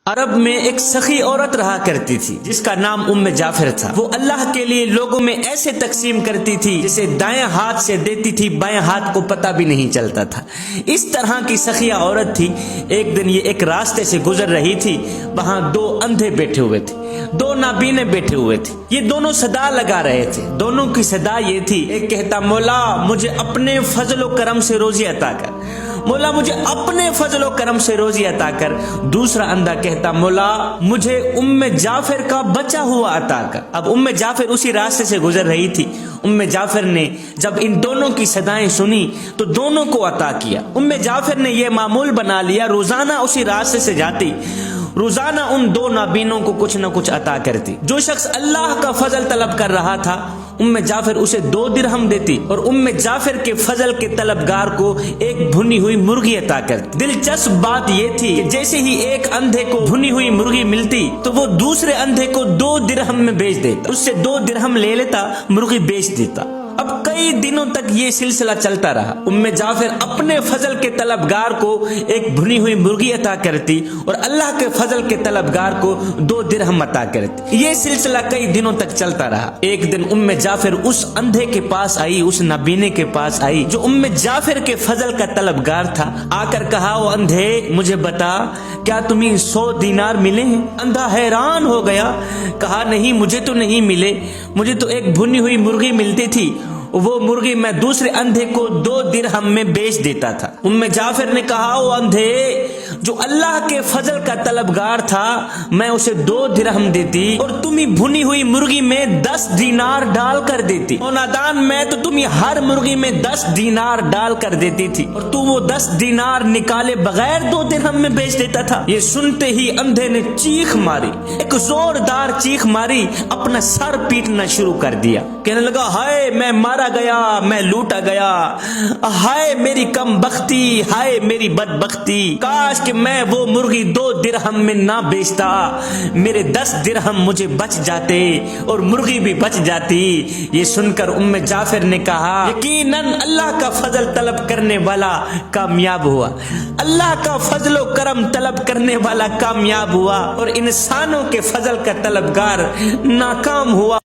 عرب میں ایک سخی عورت رہا کرتی تھی جس کا نام ام جعفر تھا۔ وہ اللہ کے لیے لوگوں میں ایسے تقسیم کرتی تھی جسے دائیں ہاتھ سے دیتی تھی بائیں ہاتھ کو پتہ بھی نہیں چلتا تھا۔ اس طرح کی سخیہ عورت تھی۔ ایک دن یہ ایک راستے سے گزر رہی تھی، وہاں دو اندھے بیٹھے ہوئے تھے، دو نابینے بیٹھے ہوئے تھے۔ یہ دونوں صدا لگا رہے تھے۔ دونوں کی صدا یہ تھی، ایک کہتا مولا مجھے اپنے فضل و کرم سے روزی عطا کر، مولا مجھے اپنے فضل و کرم سے روزی عطا کر۔ دوسرا اندھا کہتا مولا مجھے ام جعفر کا بچا ہوا عطا کر۔ اب ام جعفر اسی راستے سے گزر رہی تھی۔ ام جعفر نے جب ان دونوں کی صدائیں سنی تو دونوں کو عطا کیا۔ ام جعفر نے یہ معمول بنا لیا، روزانہ اسی راستے سے جاتی، روزانہ ان دو نابینوں کو کچھ نہ کچھ عطا کرتی۔ جو شخص اللہ کا فضل طلب کر رہا تھا ام جعفر اسے 2 درہم دیتی اور ام جعفر کے فضل کے طلبگار کو ایک بھنی ہوئی مرغی عطا کرتی۔ دلچسپ بات یہ تھی کہ جیسے ہی ایک اندھے کو بھنی ہوئی مرغی ملتی تو وہ دوسرے اندھے کو 2 درہم میں بیچ دیتا، اس سے 2 درہم لے لیتا، مرغی بیچ دیتا۔ اب کئی دنوں تک یہ سلسلہ چلتا رہا۔ ام جعفر اپنے فضل کے طلبگار کو ایک بھنی ہوئی مرغی عطا کرتی اور اللہ کے فضل کے طلبگار کو 2 درہم عطا کرتی۔ یہ سلسلہ کئی دنوں تک چلتا رہا۔ ایک دن ام جعفر اس اندھے کے پاس آئی، اس نابینے کے پاس آئی جو ام جعفر کے فضل کا طلبگار تھا۔ آ کر کہا او اندھے مجھے بتا کیا تمہیں 100 دینار ملے ہیں؟ اندھا حیران ہو گیا، کہا نہیں مجھے تو نہیں ملے، مجھے تو ایک بھنی ہوئی مرغی ملتی تھی، وہ مرغی میں دوسرے اندھے کو 2 درہم میں بیچ دیتا تھا۔ ام جعفر نے کہا او اندھے جو اللہ کے فضل کا طلبگار تھا میں اسے 2 درہم دیتی اور تمہیں بھنی ہوئی مرغی میں 10 دینار ڈال کر دیتی، او نادان میں تو تمہیں ہر مرغی میں 10 دینار ڈال کر دیتی تھی اور تو وہ 10 دینار نکالے بغیر 2 درہم میں بیچ دیتا تھا۔ یہ سنتے ہی اندھے نے چیخ ماری، ایک زوردار چیخ ماری، اپنا سر پیٹنا شروع کر دیا، کہنے لگا ہائے میں مارا گیا، میں لوٹا گیا، ہائے میری کم بختی، ہائے میری بدبختی، کاش کہ میں وہ مرغی 2 درہم میں نہ بیچتا، میرے 10 درہم مجھے بچ جاتے اور مرغی بھی بچ جاتی۔ یہ سن کر ام جعفر نے کہا یقیناً اللہ کا فضل طلب کرنے والا کامیاب ہوا، اللہ کا فضل و کرم طلب کرنے والا کامیاب ہوا اور انسانوں کے فضل کا طلبگار ناکام ہوا۔